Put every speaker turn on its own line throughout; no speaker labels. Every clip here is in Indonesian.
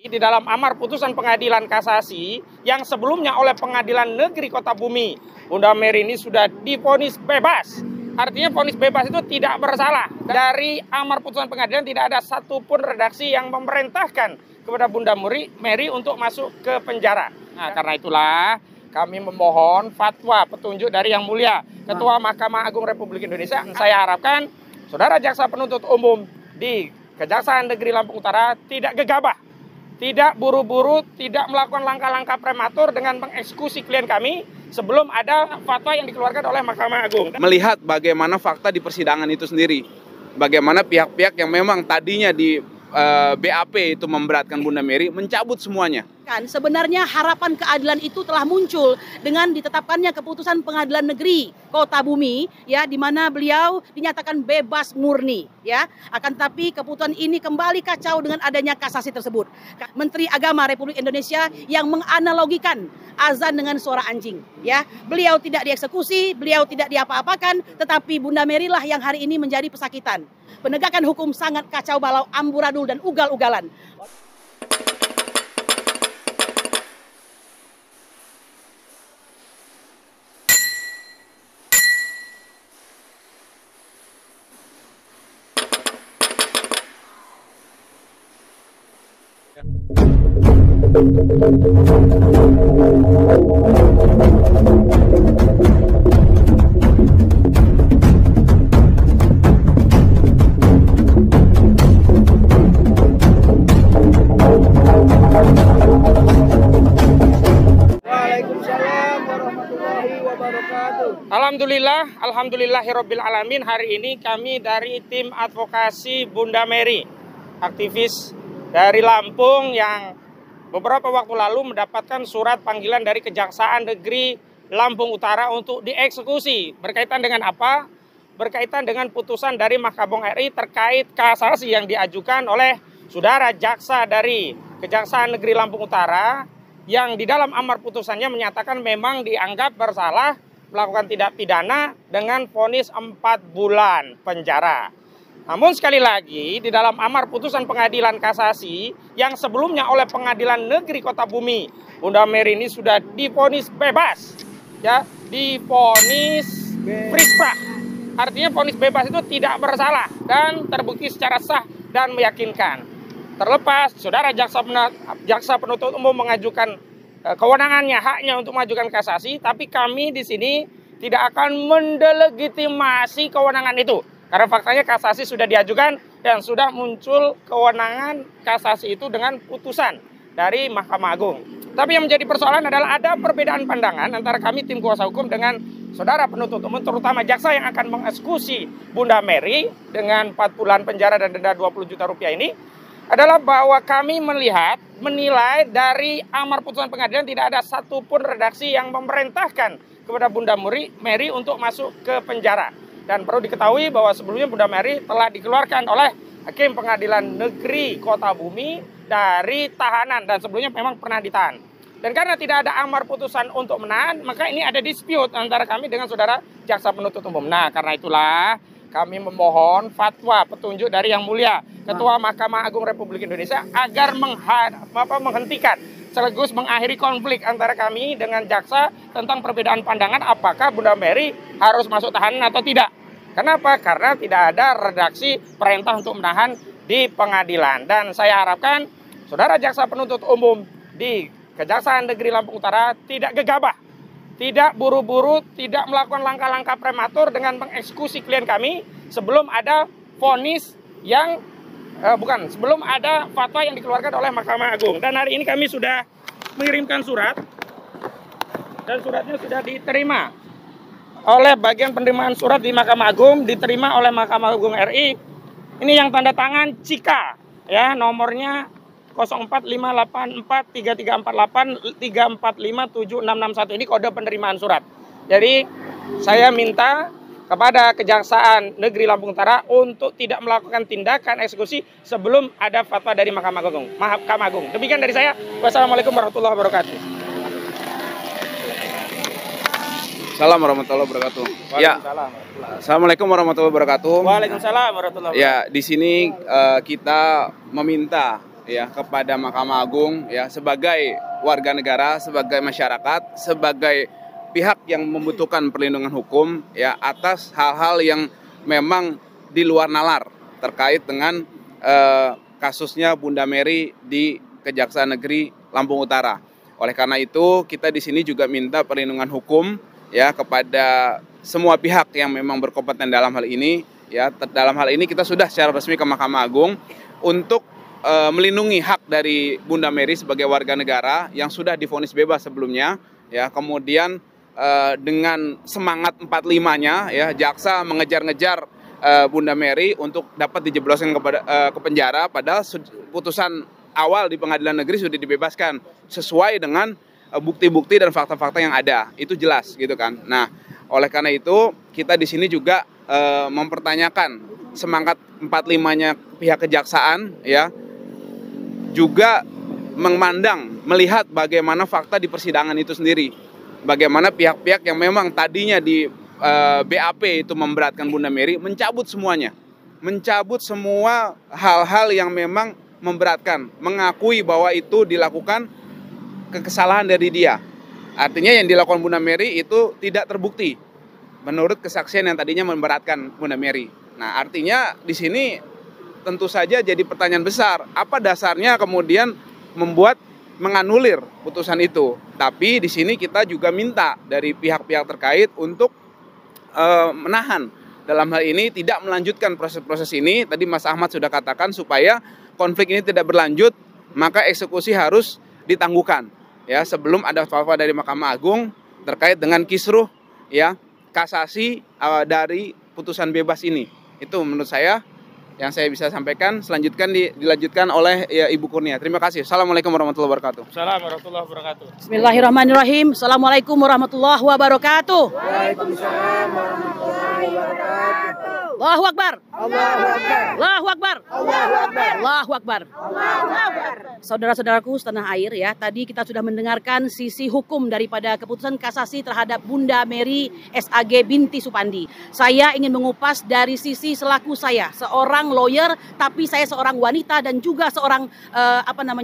Di dalam amar putusan pengadilan kasasi yang sebelumnya oleh Pengadilan Negeri Kota Bumi, Bunda Mary ini sudah divonis bebas. Artinya vonis bebas itu tidak bersalah. Dari amar putusan pengadilan tidak ada satupun redaksi yang memerintahkan kepada Bunda Mary untuk masuk ke penjara. Nah, karena itulah kami memohon fatwa petunjuk dari Yang Mulia Ketua Mahkamah Agung Republik Indonesia. Saya harapkan Saudara Jaksa Penuntut Umum di Kejaksaan Negeri Lampung Utara tidak gegabah, tidak buru-buru, tidak melakukan langkah-langkah prematur dengan mengeksekusi klien kami sebelum ada fatwa yang dikeluarkan oleh Mahkamah Agung.
Melihat bagaimana fakta di persidangan itu sendiri, bagaimana pihak-pihak yang memang tadinya di BAP itu memberatkan Bunda Mary mencabut semuanya.
Sebenarnya harapan keadilan itu telah muncul dengan ditetapkannya keputusan Pengadilan Negeri Kota Bumi, ya, di mana beliau dinyatakan bebas murni, ya. Akan tetapi keputusan ini kembali kacau dengan adanya kasasi tersebut. Menteri Agama Republik Indonesia yang menganalogikan azan dengan suara anjing, ya. Beliau tidak dieksekusi, beliau tidak diapa-apakan, tetapi Bunda Mary lah yang hari ini menjadi pesakitan. Penegakan hukum sangat kacau balau, amburadul dan ugal-ugalan.
Waalaikumsalam warahmatullahi wabarakatuh.
Alhamdulillahirabbil alamin. Hari ini kami dari tim advokasi Bunda Mary, aktivis dari Lampung yang beberapa waktu lalu mendapatkan surat panggilan dari Kejaksaan Negeri Lampung Utara untuk dieksekusi. Berkaitan dengan apa? Berkaitan dengan putusan dari Mahkamah RI terkait kasasi yang diajukan oleh saudara jaksa dari Kejaksaan Negeri Lampung Utara yang di dalam amar putusannya menyatakan memang dianggap bersalah melakukan tindak pidana dengan vonis 4 bulan penjara. Namun sekali lagi di dalam amar putusan pengadilan kasasi yang sebelumnya oleh Pengadilan Negeri Kota Bumi, Bunda Mary ini sudah divonis bebas, ya, divonis frispra. Artinya vonis bebas itu tidak bersalah dan terbukti secara sah dan meyakinkan. Terlepas saudara jaksa penuntut umum mengajukan kewenangannya, haknya untuk mengajukan kasasi, tapi kami di sini tidak akan mendelegitimasi kewenangan itu. Karena faktanya kasasi sudah diajukan dan sudah muncul kewenangan kasasi itu dengan putusan dari Mahkamah Agung. Tapi yang menjadi persoalan adalah ada perbedaan pandangan antara kami tim kuasa hukum dengan saudara penuntut umum, terutama jaksa yang akan mengeksekusi Bunda Mary dengan 4 bulan penjara dan denda 20 juta rupiah ini, adalah bahwa kami menilai dari amar putusan pengadilan tidak ada satupun redaksi yang memerintahkan kepada Bunda Mary untuk masuk ke penjara. Dan perlu diketahui bahwa sebelumnya Bunda Mary telah dikeluarkan oleh Hakim Pengadilan Negeri Kota Bumi dari tahanan dan sebelumnya memang pernah ditahan. Dan karena tidak ada amar putusan untuk menahan, maka ini ada dispute antara kami dengan saudara jaksa penuntut umum. Nah, karena itulah kami memohon fatwa petunjuk dari Yang Mulia Ketua Mahkamah Agung Republik Indonesia agar menghentikan sekaligus mengakhiri konflik antara kami dengan jaksa tentang perbedaan pandangan apakah Bunda Mary harus masuk tahanan atau tidak. Kenapa? Karena tidak ada redaksi perintah untuk menahan di pengadilan. Dan saya harapkan saudara jaksa penuntut umum di Kejaksaan Negeri Lampung Utara tidak gegabah, tidak buru-buru, tidak melakukan langkah-langkah prematur dengan mengeksekusi klien kami sebelum ada vonis yang sebelum ada fatwa yang dikeluarkan oleh Mahkamah Agung. Dan hari ini kami sudah mengirimkan surat dan suratnya sudah diterima oleh bagian penerimaan surat di Mahkamah Agung, diterima oleh Mahkamah Agung RI. Ini yang tanda tangan Cika, ya, nomornya 0458334834576661. Ini kode penerimaan surat. Jadi saya minta kepada Kejaksaan Negeri Lampung Utara untuk tidak melakukan tindakan eksekusi sebelum ada fatwa dari Mahkamah Agung. Demikian dari saya. Wassalamualaikum warahmatullahi wabarakatuh.
Assalamualaikum warahmatullahi wabarakatuh. Ya. Assalamualaikum warahmatullahi wabarakatuh.
Waalaikumsalam warahmatullahi wabarakatuh.
Ya, di sini kita meminta ya kepada Mahkamah Agung ya sebagai warga negara, sebagai masyarakat, sebagai pihak yang membutuhkan perlindungan hukum ya atas hal-hal yang memang di luar nalar terkait dengan kasusnya Bunda Mary di Kejaksaan Negeri Lampung Utara. Oleh karena itu, kita di sini juga minta perlindungan hukum ya kepada semua pihak yang memang berkompeten dalam hal ini. Ya, dalam hal ini kita sudah secara resmi ke Mahkamah Agung untuk melindungi hak dari Bunda Mary sebagai warga negara yang sudah divonis bebas sebelumnya. Ya, kemudian dengan semangat 45-nya, ya jaksa mengejar-ngejar Bunda Mary untuk dapat dijebloskan ke penjara, padahal putusan awal di pengadilan negeri sudah dibebaskan sesuai dengan bukti-bukti dan fakta-fakta yang ada, itu jelas gitu kan. Nah, oleh karena itu kita di sini juga mempertanyakan semangat 45-nya pihak kejaksaan, ya juga melihat bagaimana fakta di persidangan itu sendiri, bagaimana pihak-pihak yang memang tadinya di BAP itu memberatkan Bunda Mary mencabut semuanya, mencabut semua hal-hal yang memang memberatkan, mengakui bahwa itu dilakukan kesalahan dari dia. Artinya yang dilakukan Bunda Mary itu tidak terbukti menurut kesaksian yang tadinya memberatkan Bunda Mary. Nah, artinya di sini tentu saja jadi pertanyaan besar, apa dasarnya kemudian membuat menganulir putusan itu. Tapi di sini kita juga minta dari pihak-pihak terkait untuk menahan, dalam hal ini tidak melanjutkan proses-proses ini. Tadi Mas Ahmad sudah katakan supaya konflik ini tidak berlanjut, maka eksekusi harus ditangguhkan ya sebelum ada fatwa dari Mahkamah Agung terkait dengan kisruh ya kasasi dari putusan bebas ini. Itu menurut saya yang saya bisa sampaikan. Dilanjutkan oleh ya, Ibu Kurnia. Terima kasih. Assalamualaikum warahmatullahi wabarakatuh.
Assalamualaikum warahmatullahi wabarakatuh.
Bismillahirrahmanirrahim. Assalamualaikum warahmatullahi wabarakatuh.
Waalaikumsalam warahmatullahi wabarakatuh.
Allahu Akbar.
Allahu Akbar.
Allahu Akbar.
Allahu Akbar.
Allahu Akbar.
Allahu Akbar.
Saudara-saudaraku setanah air ya, tadi kita sudah mendengarkan sisi hukum daripada keputusan kasasi terhadap Bunda Mary SAG binti Supandi. Saya ingin mengupas dari sisi selaku saya, seorang lawyer, tapi saya seorang wanita dan juga seorang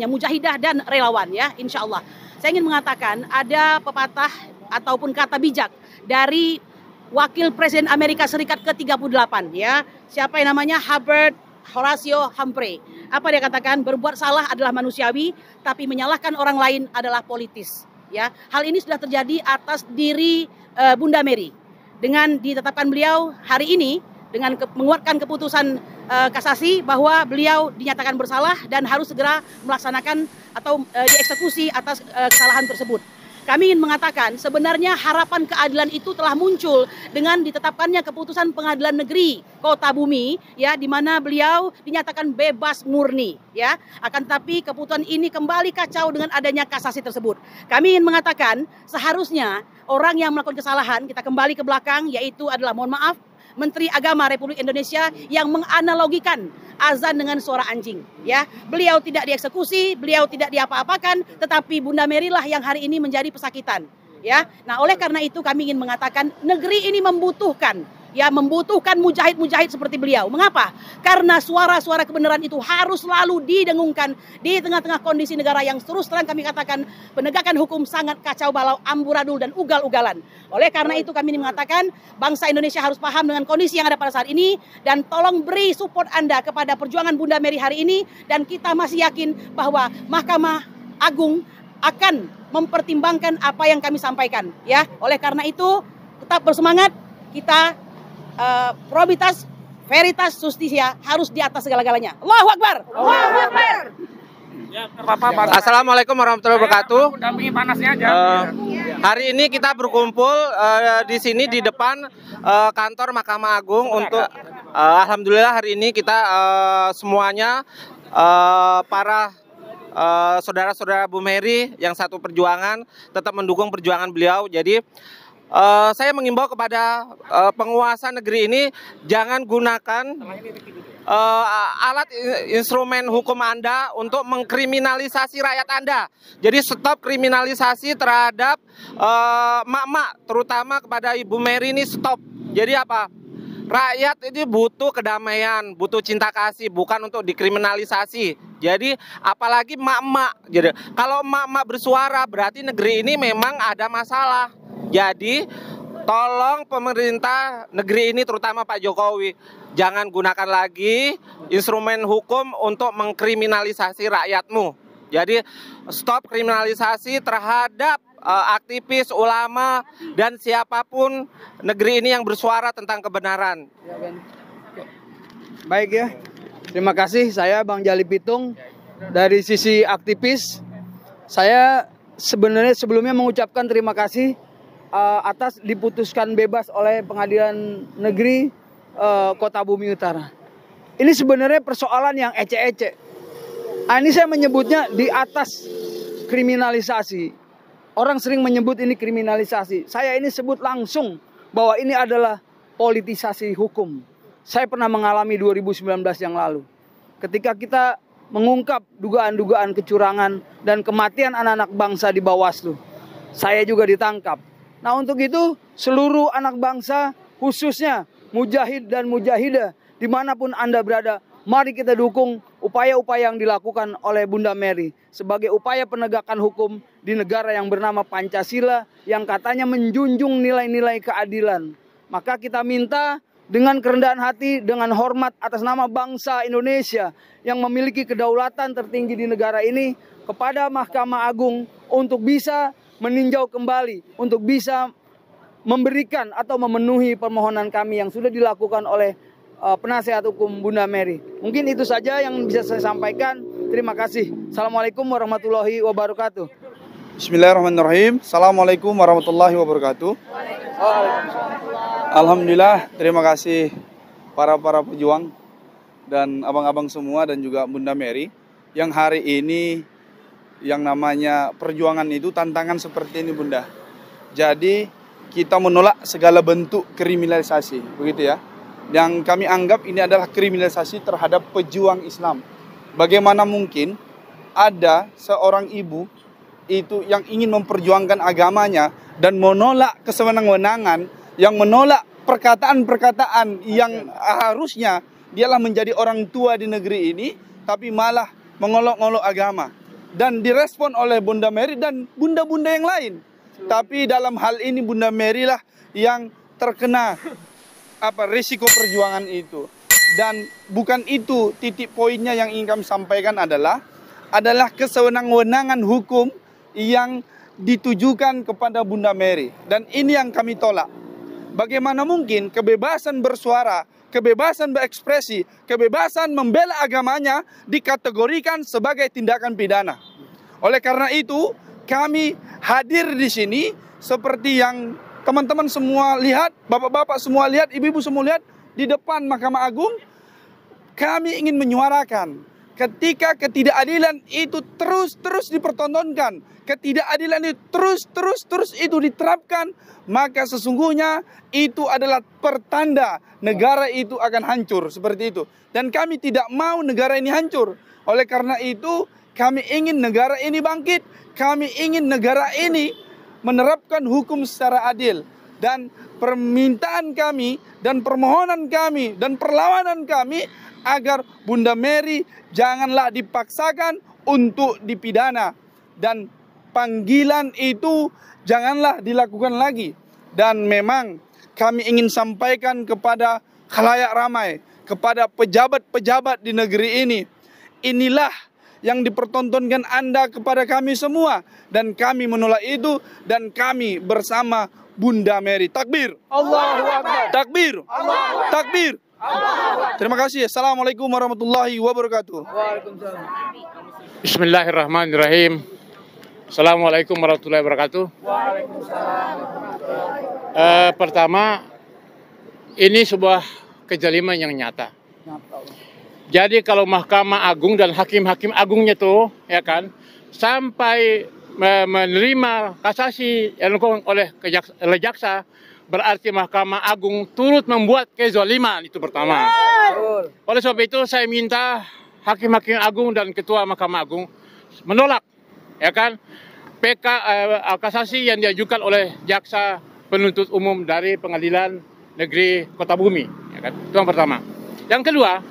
mujahidah dan relawan ya, insya Allah. Saya ingin mengatakan ada pepatah ataupun kata bijak dari Wakil Presiden Amerika Serikat ke-38 ya. Siapa yang namanya? Herbert Horatio Humphrey. Apa dia katakan? Berbuat salah adalah manusiawi, tapi menyalahkan orang lain adalah politis. Ya, hal ini sudah terjadi atas diri Bunda Mary. Dengan ditetapkan beliau hari ini dengan menguatkan keputusan kasasi bahwa beliau dinyatakan bersalah dan harus segera melaksanakan atau dieksekusi atas kesalahan tersebut. Kami ingin mengatakan sebenarnya harapan keadilan itu telah muncul dengan ditetapkannya keputusan Pengadilan Negeri Kota Bumi ya, di mana beliau dinyatakan bebas murni ya. Akan tetapi keputusan ini kembali kacau dengan adanya kasasi tersebut. Kami ingin mengatakan seharusnya orang yang melakukan kesalahan, kita kembali ke belakang, yaitu adalah mohon maaf Menteri Agama Republik Indonesia yang menganalogikan azan dengan suara anjing. Ya, beliau tidak dieksekusi, beliau tidak diapa-apakan, tetapi Bunda Mary lah yang hari ini menjadi pesakitan. Ya, nah oleh karena itu kami ingin mengatakan negeri ini membutuhkan mujahid-mujahid seperti beliau. Mengapa? Karena suara-suara kebenaran itu harus selalu didengungkan di tengah-tengah kondisi negara yang terus terang kami katakan penegakan hukum sangat kacau balau, amburadul dan ugal-ugalan. Oleh karena itu kami mengatakan bangsa Indonesia harus paham dengan kondisi yang ada pada saat ini dan tolong beri support Anda kepada perjuangan Bunda Mary hari ini, dan kita masih yakin bahwa Mahkamah Agung akan mempertimbangkan apa yang kami sampaikan ya. Oleh karena itu tetap bersemangat, kita probitas, veritas, justisia harus di atas segala-galanya. Allahu Akbar. Allahu Akbar.
Assalamualaikum warahmatullahi wabarakatuh.
Dampingi panasnya aja.
Hari ini kita berkumpul di sini di depan kantor Mahkamah Agung untuk alhamdulillah hari ini kita semuanya para saudara-saudara Bu Mary yang satu perjuangan tetap mendukung perjuangan beliau. Jadi saya mengimbau kepada penguasa negeri ini jangan gunakan alat instrumen hukum Anda untuk mengkriminalisasi rakyat Anda. Jadi stop kriminalisasi terhadap emak-emak, terutama kepada Ibu Mary ini stop. Jadi apa? rakyat itu butuh kedamaian, butuh cinta kasih, bukan untuk dikriminalisasi. Jadi apalagi emak-emak. Jadi kalau emak-emak bersuara berarti negeri ini memang ada masalah. Jadi tolong pemerintah negeri ini terutama Pak Jokowi, jangan gunakan lagi instrumen hukum untuk mengkriminalisasi rakyatmu. Jadi stop kriminalisasi terhadap aktivis, ulama, dan siapapun negeri ini yang bersuara tentang kebenaran.
Baik ya, terima kasih. Saya Bang Jali Pitung. Dari sisi aktivis, saya sebenarnya sebelumnya mengucapkan terima kasih atas diputuskan bebas oleh Pengadilan Negeri Kota Bumi Utara. Ini sebenarnya persoalan yang ecek-ecek. Ini saya menyebutnya di atas kriminalisasi. Orang sering menyebut ini kriminalisasi. Saya ini sebut langsung bahwa ini adalah politisasi hukum. Saya pernah mengalami 2019 yang lalu. Ketika kita mengungkap dugaan-dugaan kecurangan dan kematian anak-anak bangsa di Bawaslu. Saya juga ditangkap. Nah untuk itu seluruh anak bangsa khususnya mujahid dan mujahidah dimanapun Anda berada, mari kita dukung upaya-upaya yang dilakukan oleh Bunda Mary sebagai upaya penegakan hukum di negara yang bernama Pancasila yang katanya menjunjung nilai-nilai keadilan. Maka kita minta dengan kerendahan hati, dengan hormat atas nama bangsa Indonesia yang memiliki kedaulatan tertinggi di negara ini kepada Mahkamah Agung untuk bisa meninjau kembali, untuk bisa memberikan atau memenuhi permohonan kami yang sudah dilakukan oleh penasehat hukum Bunda Mary. Mungkin itu saja yang bisa saya sampaikan. Terima kasih. Assalamualaikum warahmatullahi wabarakatuh.
Bismillahirrahmanirrahim. Assalamualaikum warahmatullahi wabarakatuh. Alhamdulillah, terima kasih para pejuang dan abang-abang semua dan juga Bunda Mary yang hari ini yang namanya perjuangan itu tantangan seperti ini Bunda. Jadi kita menolak segala bentuk kriminalisasi, begitu ya. Yang kami anggap ini adalah kriminalisasi terhadap pejuang Islam. Bagaimana mungkin ada seorang ibu itu yang ingin memperjuangkan agamanya dan menolak kesewenang-wenangan, yang menolak perkataan-perkataan yang harusnya dialah menjadi orang tua di negeri ini, tapi malah mengolok-olok agama. Dan direspon oleh Bunda Mary dan bunda-bunda yang lain. Tapi dalam hal ini Bunda Mary lah yang terkena risiko perjuangan itu. Dan bukan itu titik poinnya yang ingin kami sampaikan adalah kesewenang-wenangan hukum yang ditujukan kepada Bunda Mary. Dan ini yang kami tolak. Bagaimana mungkin kebebasan bersuara, kebebasan berekspresi, kebebasan membela agamanya dikategorikan sebagai tindakan pidana. Oleh karena itu, kami hadir di sini seperti yang teman-teman semua lihat, bapak-bapak semua lihat, ibu-ibu semua lihat di depan Mahkamah Agung. Kami ingin menyuarakan ketika ketidakadilan itu terus dipertontonkan, ketidakadilan itu terus itu diterapkan, maka sesungguhnya itu adalah pertanda negara itu akan hancur seperti itu. Dan kami tidak mau negara ini hancur. Oleh karena itu, kami ingin negara ini bangkit. Kami ingin negara ini menerapkan hukum secara adil. Dan permintaan kami dan permohonan kami dan perlawanan kami agar Bunda Mary janganlah dipaksakan untuk dipidana. Dan panggilan itu janganlah dilakukan lagi. Dan memang kami ingin sampaikan kepada khalayak ramai, kepada pejabat-pejabat di negeri ini, inilah yang dipertontonkan Anda kepada kami semua. Dan kami menolak itu, dan kami bersama Bunda Mary. Takbir. Allahu Akbar. Takbir. Allahu Akbar. Takbir. Terima kasih. Assalamualaikum warahmatullahi wabarakatuh.
Waalaikumsalam.
Bismillahirrahmanirrahim. Assalamualaikum warahmatullahi wabarakatuh. Pertama, ini sebuah kezaliman yang nyata. Jadi kalau Mahkamah Agung dan hakim-hakim agungnya tuh, ya kan, sampai menerima kasasi yang dilakukan oleh jaksa, berarti Mahkamah Agung turut membuat kezaliman, itu pertama. Oleh sebab itu saya minta hakim-hakim agung dan ketua Mahkamah Agung menolak, ya kan, kasasi yang diajukan oleh jaksa penuntut umum dari Pengadilan Negeri Kota Bumi. Ya kan? Itu yang pertama. Yang kedua,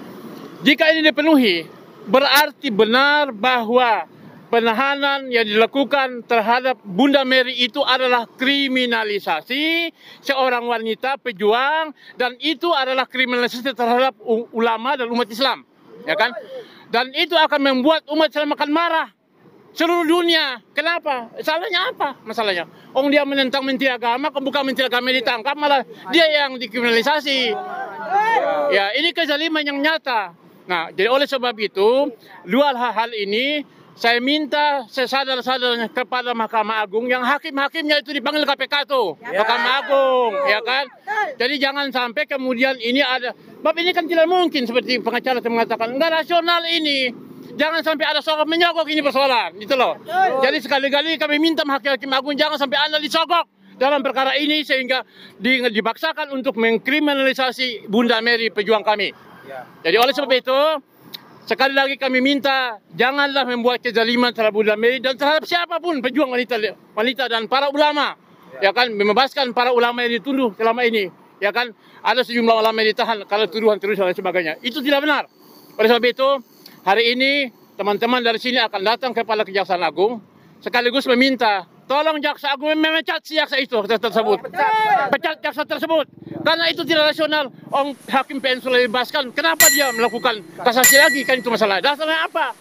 jika ini dipenuhi, berarti benar bahwa penahanan yang dilakukan terhadap Bunda Mary itu adalah kriminalisasi seorang wanita pejuang, dan itu adalah kriminalisasi terhadap ulama dan umat Islam, ya kan? Dan itu akan membuat umat Islam akan marah seluruh dunia. Kenapa? Salahnya apa? Masalahnya, dia menentang menteri agama, bukan menteri agama ditangkap, malah dia yang dikriminalisasi. Ya, ini kezaliman yang nyata. Nah, jadi oleh sebab itu, dua hal ini saya minta sesadar-sadarnya kepada Mahkamah Agung yang hakim-hakimnya itu dipanggil KPK tuh, Mahkamah Agung, ya kan? Jadi jangan sampai kemudian ini ada, bab ini kan tidak mungkin seperti pengacara mengatakan, enggak rasional ini. Jangan sampai ada sogok menyogok ini persoalan, gitu loh. Jadi sekali-kali kami minta Hakim Agung jangan sampai Anda disogok dalam perkara ini sehingga dipaksakan untuk mengkriminalisasi Bunda Mary pejuang kami. Jadi oleh sebab itu, sekali lagi kami minta janganlah membuat kezaliman terhadap Bunda Mary dan terhadap siapapun pejuang wanita dan para ulama, ya kan, membebaskan para ulama yang dituduh selama ini, ya kan, ada sejumlah ulama yang ditahan kalau tuduhan-tuduhan dan sebagainya. Itu tidak benar. Oleh sebab itu, hari ini teman-teman dari sini akan datang kepada Kejaksaan Agung sekaligus meminta tolong Jaksa Agung memecat si jaksa itu tersebut. Pecat jaksa tersebut. Karena itu tidak rasional. Hakim PN sudah dibebaskan, kenapa dia melakukan kasasi lagi? Kan itu masalah. Dasarnya apa?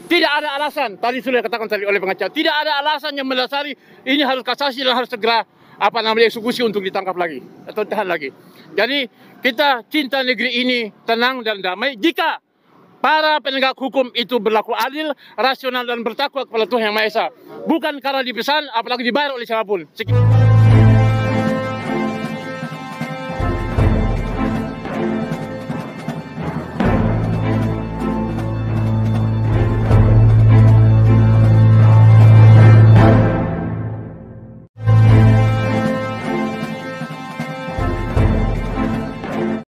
Tidak ada alasan. Tadi sudah dikatakan tadi oleh pengacara. Tidak ada alasan yang mendasari ini harus kasasi dan harus segera eksekusi untuk ditangkap lagi atau tahan lagi. Jadi kita cinta negeri ini tenang dan damai jika para penegak hukum itu berlaku adil, rasional dan bertakwa kepada Tuhan Yang Maha Esa. Bukan karena dipesan, apalagi dibayar oleh siapapun.